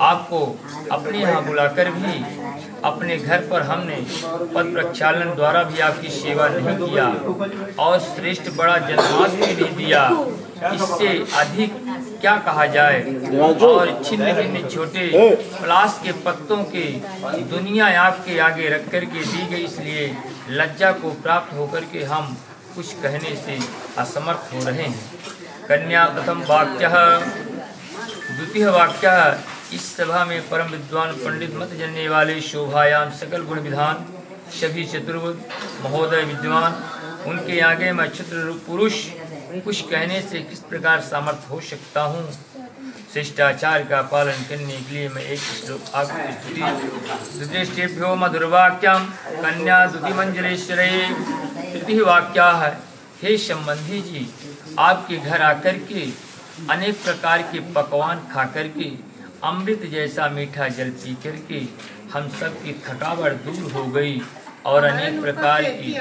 आपको अपने यहाँ बुलाकर भी अपने घर पर हमने पद प्रक्षालन द्वारा भी आपकी सेवा नहीं किया और श्रेष्ठ बड़ा जन्मास भी नहीं दिया। इससे अधिक क्या कहा जाए। और छिन्न भिन्न छोटे पलाश के पत्तों की दुनिया आपके आगे रख कर के दी गई, इसलिए लज्जा को प्राप्त होकर के हम कुछ कहने से असमर्थ हो रहे हैं। कन्या प्रथम वाक्य, द्वितीय वाक्य। इस सभा में परम विद्वान पंडित मत जनने वाले शोभायाम सकल गुण विधान सभी चतुर्वेद महोदय विद्वान, उनके आगे मैं क्षुद्र पुरुष कुछ कहने से किस प्रकार सामर्थ हो सकता हूँ। शिष्टाचार का पालन करने के लिए मैं एक श्लोक आपकी स्तुति। द्वितीयो मधुरवाक्यम कन्या द्वितीय मंजलेश्वरे। तृतीय वाक्य है, हे संबंधी जी, आपके घर आकर के अनेक प्रकार के पकवान खा कर के अमृत जैसा मीठा जल पी कर के हम सब की थकावट दूर हो गई और अनेक प्रकार की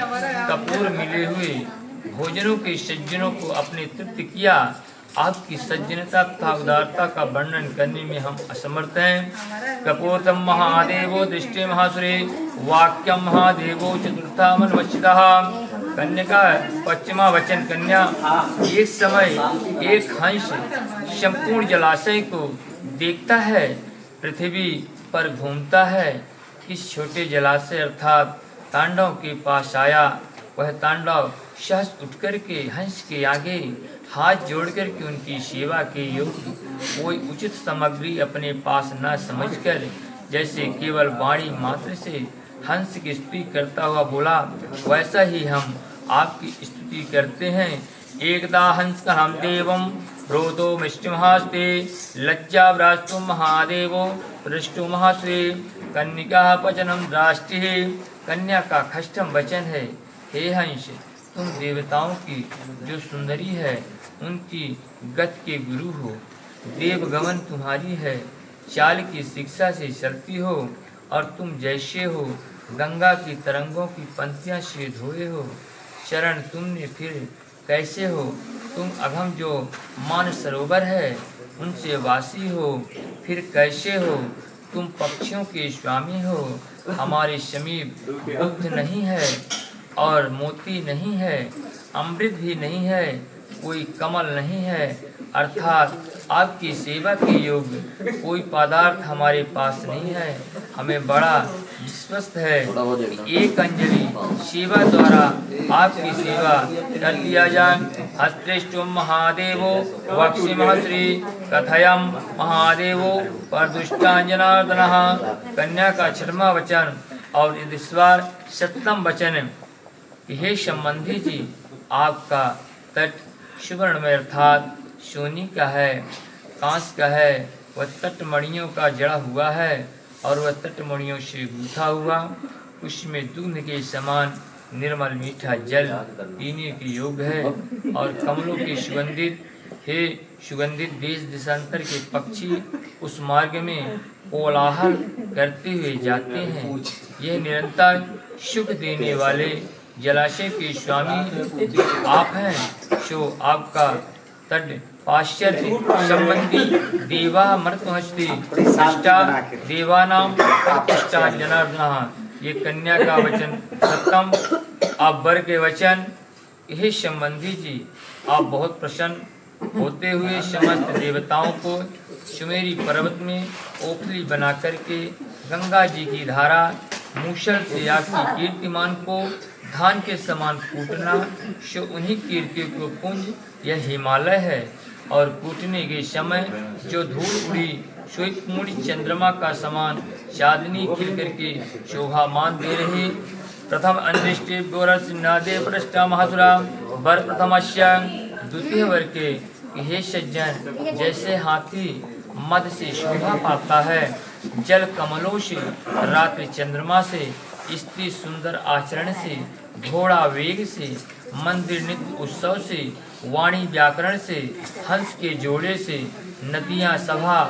कपूर मिले हुए भोजनों के सज्जनों को अपने तृप्त किया। आपकी सज्जनता तथा उदारता का वर्णन करने में हम असमर्थ हैं। कपोतम महादेवो दृष्टि महासुरे वाक्यम महादेवो चतुर्था मनवचितः। कन्या का पश्चिमा वचन। कन्या, एक समय एक हंस संपूर्ण जलाशय को देखता है, पृथ्वी पर घूमता है। इस छोटे जलाशय अर्थात तांडव के पास आया। वह तांडव सहस उठकर के हंस के आगे हाथ जोड़कर के उनकी सेवा के योग्य कोई उचित सामग्री अपने पास न समझकर जैसे केवल वाणी मात्र से हंस की स्तुति करता हुआ बोला, वैसा ही हम आपकी स्तुति करते हैं। एकदा हंस का हम देवम रोदो मिष्टमहास्ते लज्जा व्रास्तु महादेवो पृष्टु महाश्री। कन्या वचनम राष्ट्रीय। कन्या का खष्टम वचन है, हे हंस, तुम देवताओं की जो सुंदरी है उनकी गत के गुरु हो। देवगमन तुम्हारी है, चाल की शिक्षा से चलती हो और तुम जैसे हो गंगा की तरंगों की पंक्तियां से धोए हो। चरण तुमने फिर कैसे हो, तुम अघम जो मान सरोवर है उनसे वासी हो। फिर कैसे हो, तुम पक्षियों के स्वामी हो। हमारे समीप दुग्ध नहीं है और मोती नहीं है, अमृत भी नहीं है, कोई कमल नहीं है, अर्थात आपकी सेवा के योग्य कोई पदार्थ हमारे पास नहीं है। हमें बड़ा विश्वस्त है, एक अंजलि सेवा द्वारा आपकी सेवा कर दिया जाए। हस्तेष्टुम महादेवो वक्षि महश्री कथयम महादेवो परदुष्टांजनार्दनः। कन्या का छठवां वचन और ईश्वर सप्तम वचन। हे संबंधी जी, आपका तट सुवर्ण में अर्थात सोनी का है, कांस का है। वह तटमणियों का जड़ा हुआ है और वह तटमणियों से गूथा हुआ। उसमें दूध के समान निर्मल मीठा जल पीने के योग्य है। और कमलों के सुगंधित, हे सुगंधित देश देशांतर के पक्षी उस मार्ग में कोलाहल करते हुए जाते हैं। यह निरंतर सुख देने वाले जलाशय के स्वामी आप हैं। सो आपका तट पाश्चात्य संबंधी देवा मृतमस्ति सृष्टा देवानाम प्रतिष्ठा जनार्दनः। ये कन्या का वचन सप्तम। आप वर के वचन। हे संबंधी जी, आप बहुत प्रसन्न होते हुए समस्त देवताओं को सुमेरी पर्वत में ओखली बना करके गंगा जी की धारा मूसल से आपकी कीर्तिमान को धान के समान कूटना। सो उन्हीं कीर्ति को पुंज यह हिमालय है। और कूटने के समय जो धूल उड़ी श्वेत पूर्ण चंद्रमा का समान चांदनी खिल करके शोभा मान दे रही। प्रथम अंदृष्टि गोरस नादे पृष्ठा महासुरा वर प्रथमस्य। द्वितीय वर के हे सज्जन, जैसे हाथी मद से शोभा पाता है, जल कमलों से, रात्रि चंद्रमा से, स्त्री सुंदर आचरण से, घोड़ा वेग से, मंदिर नित्य उत्सव से, वाणी व्याकरण से, हंस के जोड़े से, नदियाँ सभा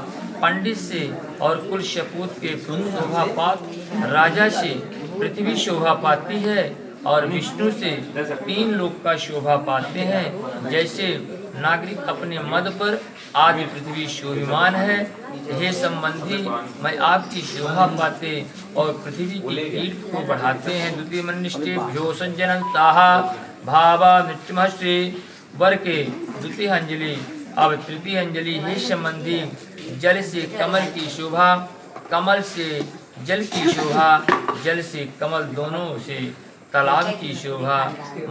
पंडित से और कुल शपूत के शोभा पात राजा से पृथ्वी शोभा पाती है और विष्णु से तीन लोक का शोभा पाते हैं। जैसे नागरिक अपने मद पर आदि पृथ्वी शोभिमान है। हे संबंधी, मैं आपकी शोभा पाते और पृथ्वी की कीर्ति को बढ़ाते हैं। द्वितीय मनिष्ठे भ्यो सज्जन साहा भावा मृत्युमश्री वर के द्वितीय अंजलि। अब तृतीय अंजलि। हे संबंधी, जल से कमल की शोभा, कमल से जल की शोभा, जल से कमल, दोनों से तालाब की शोभा,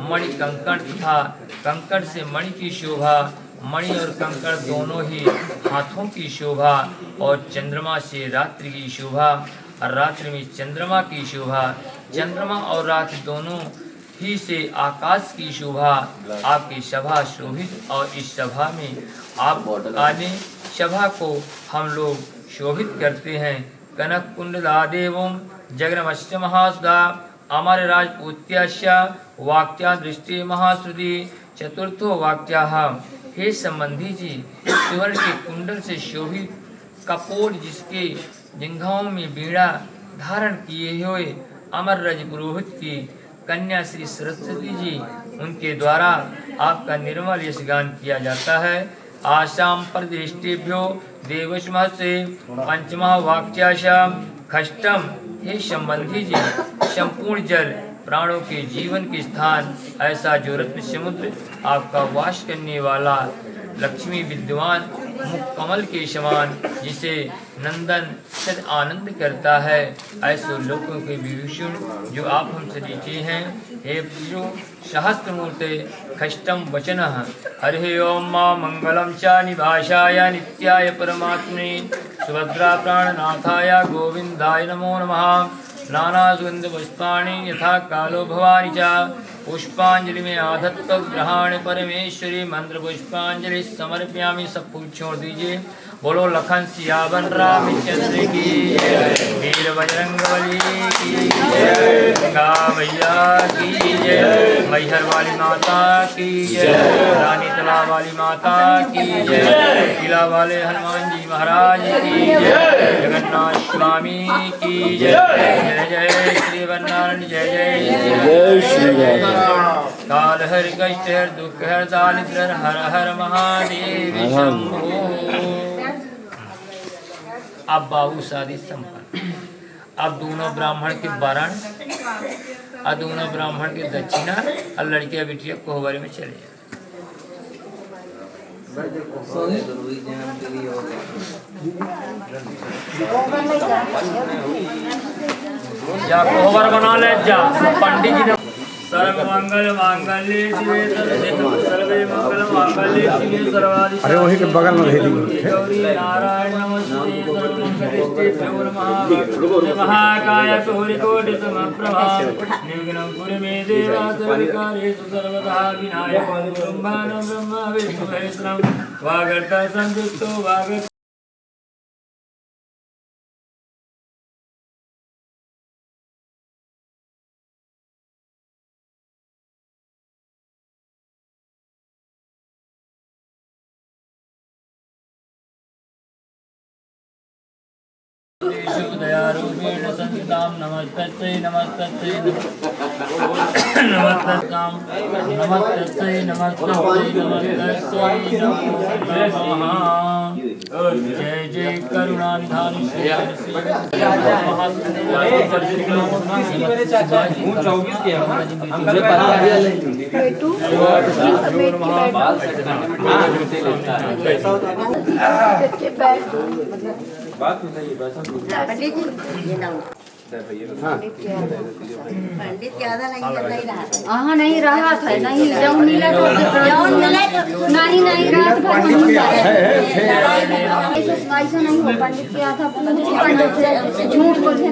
मणि कंकड़ तथा कंकड़ से मणि की शोभा, मणि और कंकड़ दोनों ही हाथों की शोभा, और चंद्रमा से रात्रि की शोभा, रात्रि में चंद्रमा की शोभा, चंद्रमा और रात दोनों ही से आकाश की शोभा। आपकी सभा शोभित और इस सभा में आप आने सभा को हम लोग शोभित करते हैं। कनक कुंडलादेवं जगन्मश्च महासुधा अमर राजपूत्याश्च वाक्या दृष्टि महाश्रुति। चतुर्थो वाक्याः। हे संबंधी जी, सुवर्ण के कुंडल से शोभित कपोल जिसके जिंघाओं में बीड़ा धारण किए हुए अमर राज पुरोहित की कन्या श्री सरस्वती जी, उनके द्वारा आपका निर्मल यश गान किया जाता है। आशाम प्रदिष्टेभ्यो देवस्म से पंचमा वाक्याशाम खष्टम। हे संबंधी जी, संपूर्ण जल प्राणों के जीवन के स्थान ऐसा जो रत्न समुद्र आपका वास करने वाला लक्ष्मी विद्वान मुख कमल के समान जिसे नंदन सद आनंद करता है, ऐसे लोगों के विभूषण जो आप हमसे लीचे हैं। हे प्रियो सहस्त्र मूर्ते खष्टम वचन। हरि ओम मां मंगलम च निभाषाय नित्याय परमात्मने सुभद्रा प्राणनाथाय गोविंदाय नमो नमः। नाना सुगंध पुष्पाणि यथा कालो भवानी च पुष्पांजलि में आधत्त ग्रहण परमेश्वरी। मंत्र पुष्पांजलि समर्प्यामि। सब फूल छोड़ दीजिए। बोलो लखन सियावन रामचंद्र की जय, वीर बजरंगबली की जय, गंगा मैया की जय, मैहर वाली माता की जय, रानी तालाब वाली माता की जय, किला वाले हनुमान जी महाराज की जय, जगन्नाथ स्वामी की जय। जय जय श्री वरनारायण। जय जय श्री काल हर कष्ट हर दुख हर दारिद्र हर हर महादेव शंभो। अब बाबू शादी संपन्न। अब दोनों ब्राह्मण के वरण और दोनों ब्राह्मण के दक्षिणा और लड़कियां बिटिया कोहबर में चले जा कोहबर बना ले जा। पंडित जी ने सर्व मंगल मांगल्ये शिवे सर्वे मंगल मांगल्ये शिवे सर्वादि। अरे वही के बगल में भेज दी। गौरी नारायण नमस्ते सर्वमंगलते प्रभु महाकाय गौरी कोटि समप्रभा निर्विघ्नं कुरु मे देवा सर्वकार्येषु सर्वदा विनायकं ब्रह्माणं ब्रह्म विष्णु महेश्वरं वागर्ता संयुक्तो वाग। दयारूपेण संतां नमस्तस्यै नमस्तस्यै नमस्तस्तां नमस्तस्यै नमस्तस्यै नमस्तस्यै नमः। जय जय करुणानिधान श्री पंडित ज्यादा नहीं रहा। हाँ नहीं रहा था। नहीं जौन मिला तो नहीं नहीं रात भर ऐसा नहीं हो। पंडित क्या था झूठ बोले।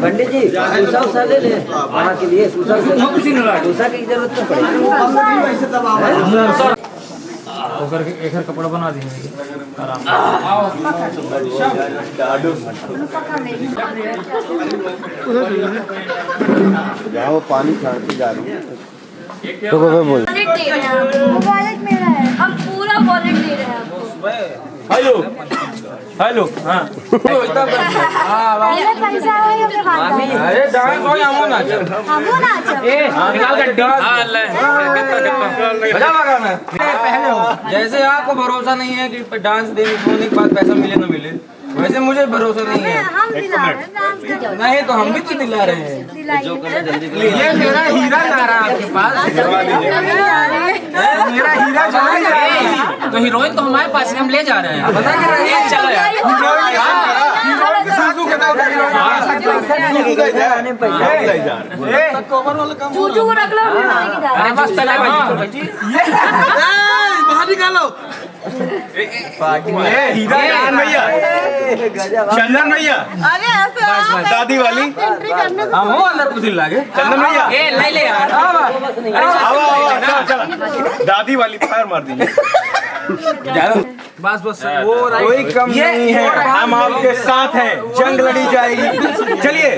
पंडित जी सूसा ले ले वहाँ के लिए सूसा की जरूरत तो पड़ेगी। होकर के एक कपड़ा बना देंगे आराम। जाओ पानी छाड़ती जा रही है। तो बोल वॉलेट मेरा है। हम पूरा वॉलेट दे रहे हैं आपको। हेलो हेलो हाँ पहले पैसा है ओके बाद अरे डांस हो हमो नाच हमो नाच निकाल गड्डी बजा लगाना पहले हो जैसे आपको भरोसा नहीं है कि डांस होने के बाद पैसा मिले ना मिले वैसे मुझे भरोसा नहीं है हम दिला रहे हैं डांस का नहीं तो हम भी तो दिला रहे हैं दिलाइए ये मेरा हीरा जा रहा है आपके पास मेरा हीरा जा रहा है तो हीरोइन तो हमारे पास है, हम ले जा रहे हैं। पता क्या रहा है चलो यार चूचू को रख लो अरे बस चले भाई बाहर निकालो हीरा जान भैया चंदन भैया अरे ऐसे दादी वाली एंट्री करने से हम हो अंदर कुछ लागे चंदन भैया ए ले ले यार चल दादी वाली फायर मार दीजिए बस बस वो कोई कम नहीं है हम आपके साथ हैं जंग लड़ी जाएगी चलिए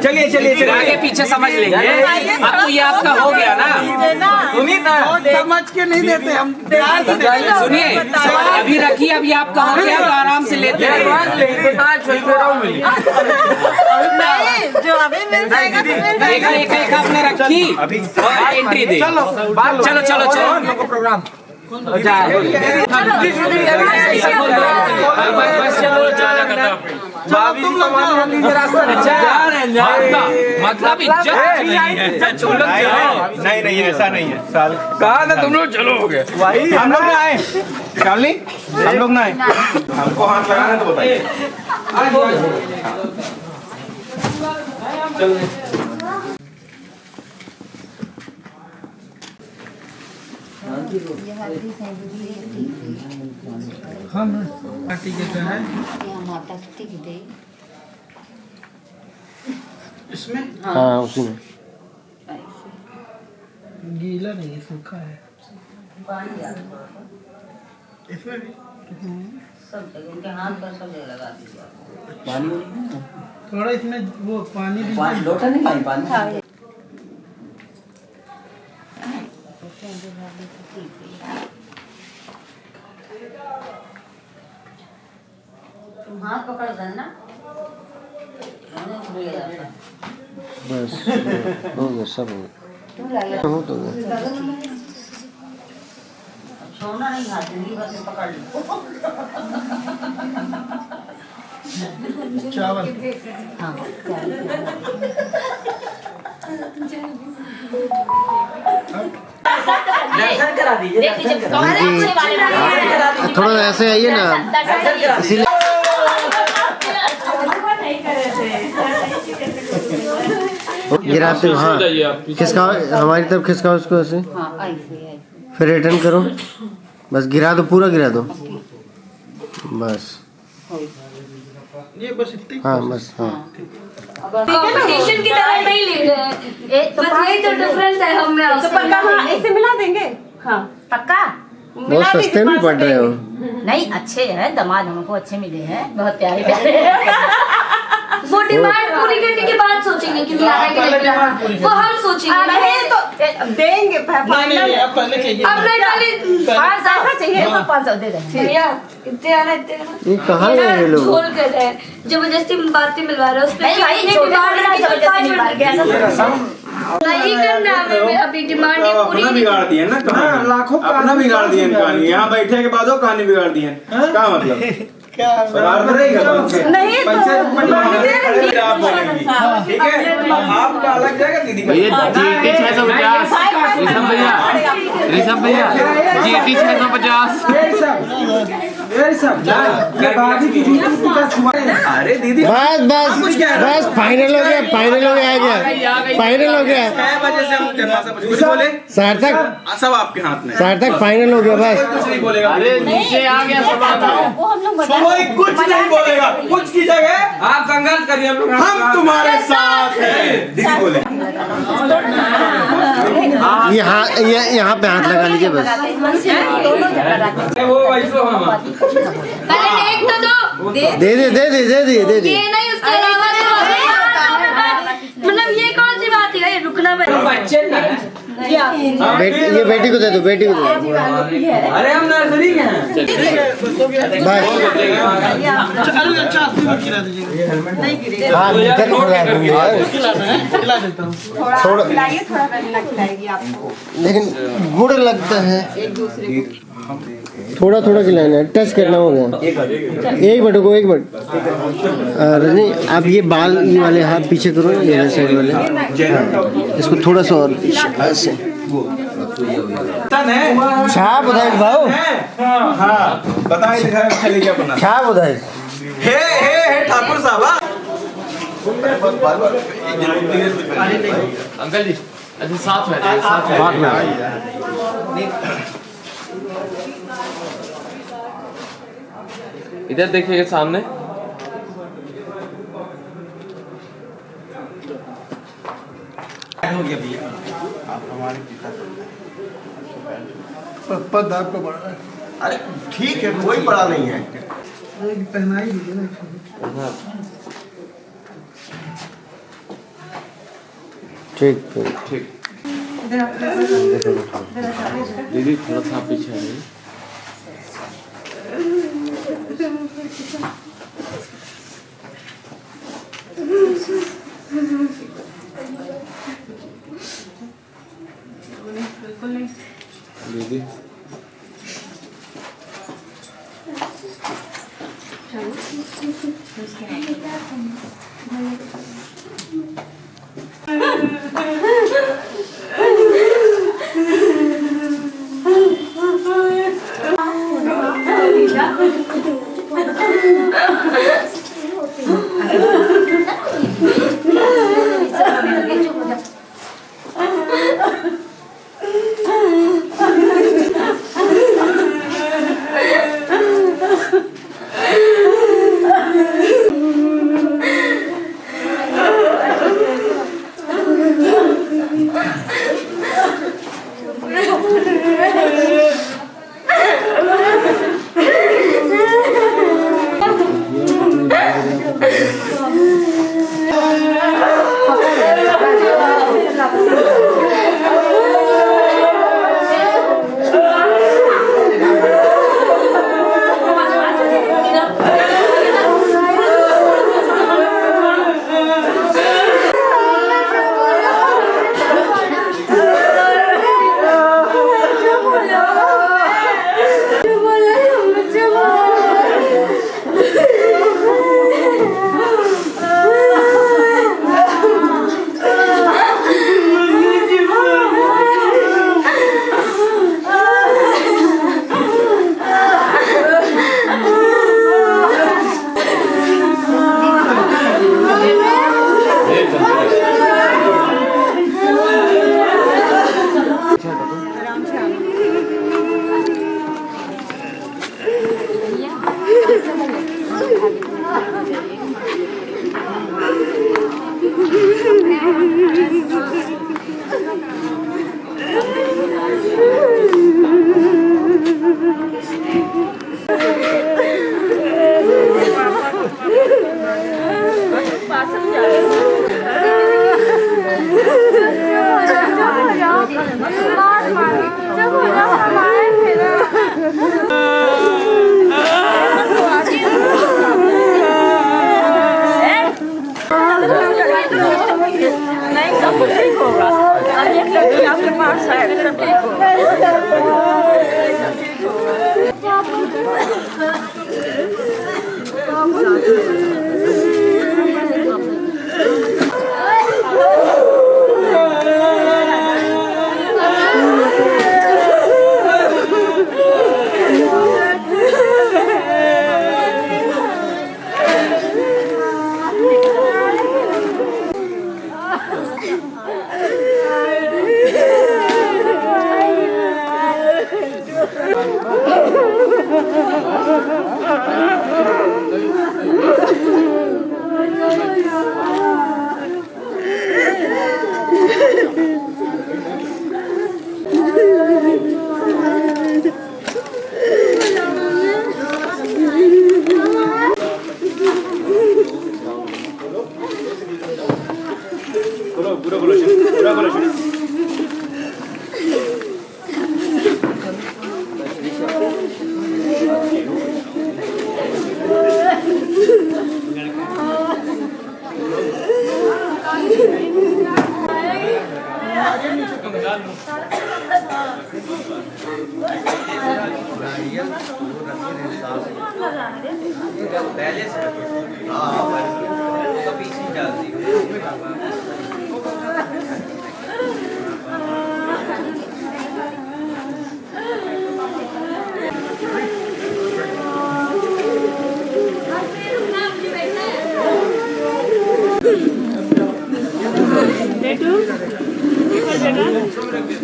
चलिए चलिए आगे पीछे समझ लेंगे। अब तो ये आपका हो गया ना। सुनिए ना समझ के नहीं देते हम सुनिए अभी रखिए, अभी आपका हो गया तो आराम से लेते हैं। जो अभी मिल जाएगा एक एक आपने रखी अभी एंट्री दे। चलो चलो चलो प्रोग्राम मतलब नहीं ऐसा नहीं है साल कहा ना तुम लोग चलो हो गए वही हम लोग ना आए शालिनी हम लोग ना आए हमको हाथ लगाना तो बताइए इसमें हाँ उसी में गीला नहीं है, सूखा है। इसमें भी सब जगह उनके हाथ पर सब जगह लगा दीजिए पानी थोड़ा इसमें वो पानी भी पानी लोटा नहीं पानी तुम हाथ पकड़ देना बस हो गया सब हो गया हो तो गया छोड़ना नहीं हाथ नहीं बस पकड़ लो चावल हाँ दर्शन करा दीजिए थोड़ा ऐसे आइए ना इसीलिए गिराते हाँ खिसका हमारी तरफ खिसका उसको ऐसे फिर रिटर्न करो बस गिरा दो पूरा गिरा दो बस ये बस इतनी हाँ बस हाँ कंपटीशन की तरह नहीं ले रहे हैं बस यही तो डिफरेंस है हम में आपसे। पक्का हाँ इसे मिला देंगे हाँ पक्का बहुत सस्ते में पड़ रहे हो नहीं अच्छे हैं, दामाद हमको अच्छे मिले हैं, बहुत प्यारे प्यारे वो डिमांड पूरी करने के बाद सोचेंगे कि लाना है कि नहीं लाना, वो हम सोचेंगे तो देंगे नहीं अब पहले चाहिए अब नहीं खाली 500 चाहिए तो 500 दे देंगे भैया इतने आना इतने आना ये कहाँ गए ये लोग झोल कर रहे हैं, जबरदस्ती बातें मिलवा रहे हैं उस नहीं भाई पे नहीं करना हमें अभी डिमांड नहीं पूरी अपना बिगाड़ दिए ना लाखों अपना बिगाड़ दिए कहानी यहाँ बैठे के बाद कहानी बिगाड़ दिए क्या मतलब क्या नहीं तो आप बोलेंगी ठीक है आपका अलग जाएगा दीदी का GT 650 ऋषभ भैया GT 650 अरे दीदी बस बस बस फाइनल हो गया फाइनल हो गया 6 बजे से हम जमा से कुछ बोले सार्थक सब आपके हाथ में सार्थक फाइनल हो गया बस कुछ नहीं बोलेगा अरे नीचे आ गया सब वो हम लोग कोई कुछ नहीं बोलेगा कुछ की जगह आप संघर्ष करिए हम तुम्हारे साथ हैं दीदी बोले यहाँ पे हाथ लगा लीजिए बस वो वैसो हम पहले देख तो दो दे ये नहीं उसके अलावा मतलब ये कौन सी बात है रुकना बच्चे ये बेटी को दे दो, बेटी को दे दो। अरे हम नर्सरी के हैं। बस अच्छा खिला दीजिएगा। हाँ मिलकर खिला दूंगी यार। खिला देता हूँ। थोड़ा खिलाएगी आपको। लेकिन गुड़ लगता है, थोड़ा थोड़ा खिलाना है, टच करना हो गया। एक मिनट को, एक मिनट रजनी, आप ये बाल ये वाले हाथ पीछे करो, ये साइड वाले, इसको थोड़ा सा और ऐसे। छाप उधार भाव, हाँ बताइए दिखाए चले क्या बना। छाप उधार। हे ठाकुर साहब। अंकल जी अच्छा साथ में इधर देखिएगा सामने। हो गया भैया। आप हमारे पिता पद आपको बड़ा है। अरे ठीक है, कोई बड़ा नहीं है। पहना ही दीजिए ना। ठीक ठीक दीदी थोड़ा सा पीछे आइए। दीदी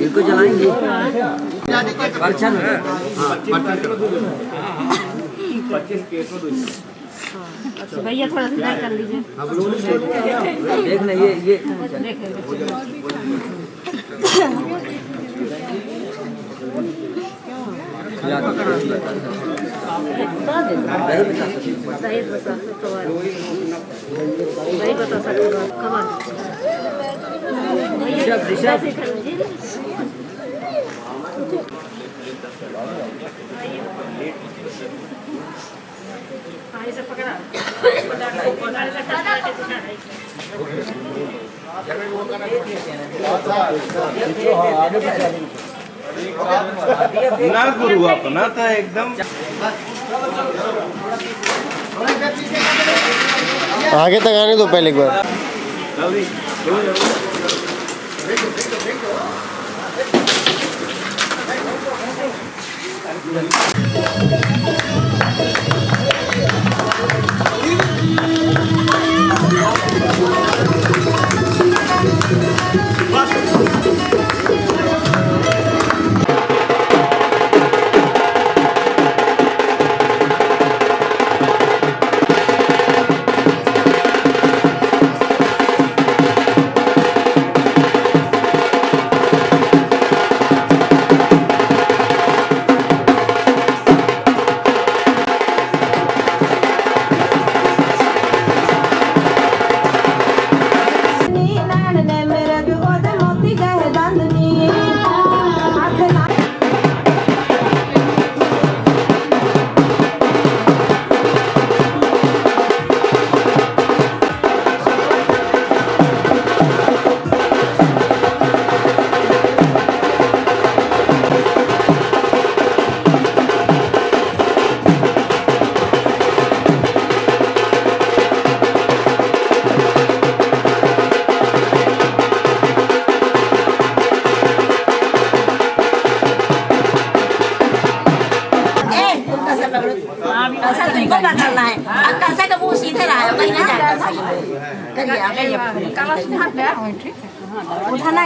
इनको जलाएंगे परछन भैया थोड़ा सा कर लीजिए। देख ना ये ना गुरु अपना तो एकदम आगे तक आने दो पहले एक बार। कैसे का मुंह सीधे रहा है कहीं ना जाएगा करिए आप उठाना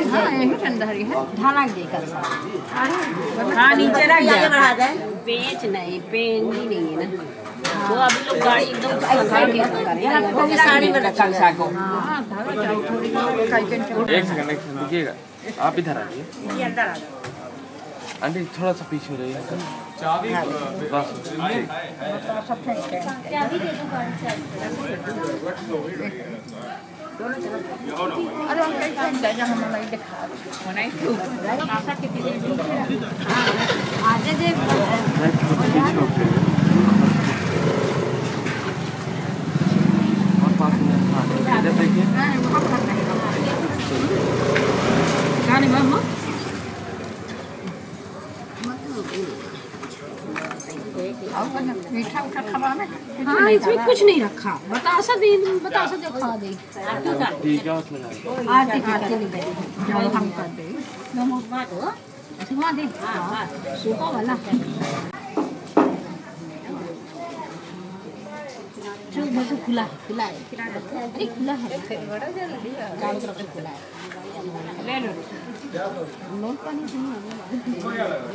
ढाना दे कर हाँ नीचे रख आगे बढ़ा दे पेच नहीं पेन ही नहीं है ना वो अभी लोग गाड़ी एकदम साड़ी में रखा है एक सेकंड रुकिएगा, आप इधर आइए आंटी, थोड़ा सा पीछे रहिए। बस मीठा उठा खवा में हाँ इसमें कुछ नहीं रखा बतासा दे बतासा जो खा दे ठीक है आरती हम कर दे नमो बात हो सुना दे हां सुको वाला जो बस खुला खुला है अरे खुला है चारों तरफ से खुला है ले लो नोट पानी नहीं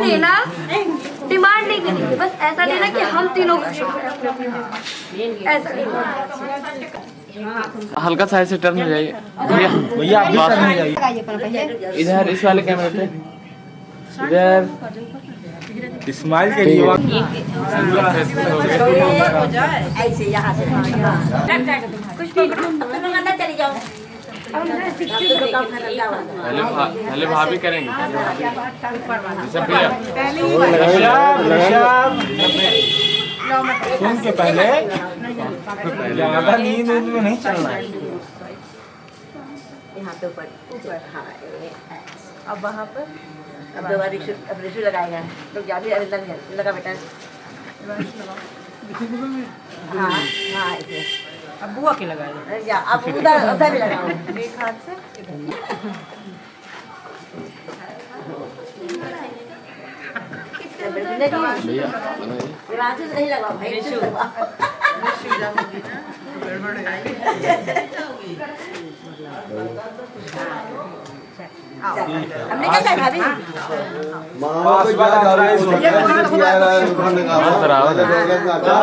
लेना डिमांड नहीं करेंगे, बस ऐसा लेना कि हम तीनों खुश हो ऐसा लेना। हल्का सा ऐसे टर्न हो जाइए भैया, भैया आप भी टर्न हो जाइए। इधर इस वाले कैमरे पे इधर स्माइल करिए। ऐसे यहाँ से कुछ अंदर चली जाओ। पहले भाभी करेंगे सुन के पहले ज्यादा नींद में नहीं चलना है। यहाँ पे ऊपर ऊपर हाँ अब वहाँ पर अब दोबारा रिशु लगाएगा तो क्या भी लगा बेटा। हाँ हाँ ऐसे अब बुआ के लगाएगा या अब उधर भी लगाओ एक हाथ से। नहीं लगाओ भाई हमने क्या कहा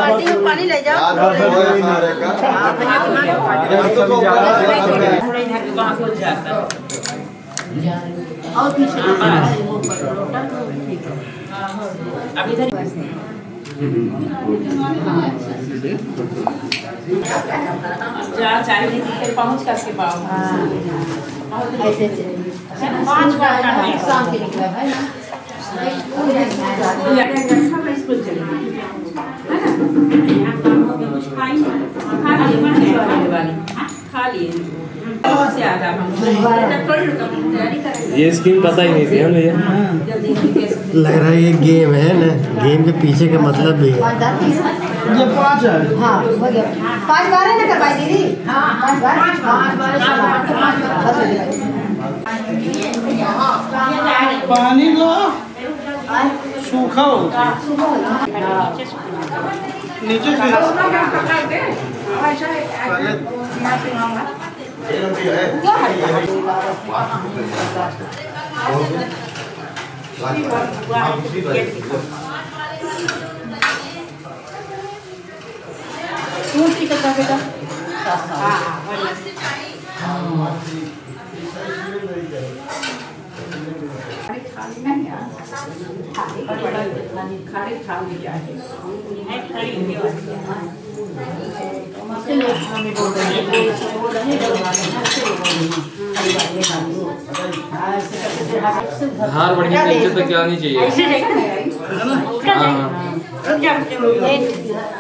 भाभी पानी ले जाओ। और पीछे पहुँच करके पाओ ऐसे 5 बार शाम के निकला है ना स्कूल चले खा लिए ये स्कीम पता ही नहीं थी हमें भैया। लग रहा है ये गेम है ना, गेम के पीछे का मतलब भी है। ये 5 है। हाँ 5 बार है ना करवाई दीदी। हाँ 5 बार पानी लो सूखा हो नीचे से धार बढ़िया नीचे तक आनी चाहिए।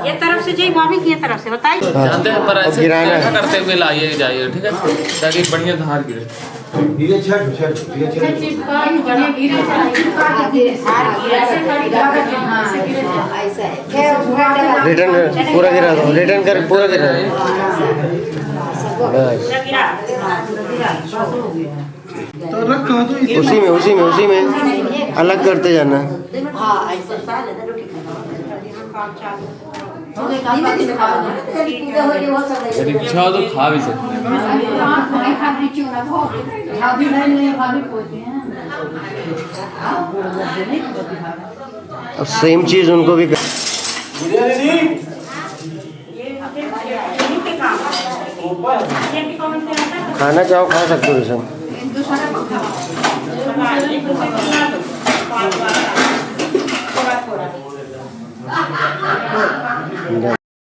ये तरफ से जी भाभी की तरफ से बताइए। जानते हैं पर ऐसे ऐसा करते हुए लाइए जाइए ठीक है, ताकि बढ़िया धार गिरे। रिटर्न पूरा गिरा दो, रिटर्न कर पूरा गिरा दो। तो रखो तो उसी में अलग करते जाना। यदि इच्छा हो तो खा भी सकते हैं। अब सेम चीज उनको भी खाना चाहो खा सकते हो सब।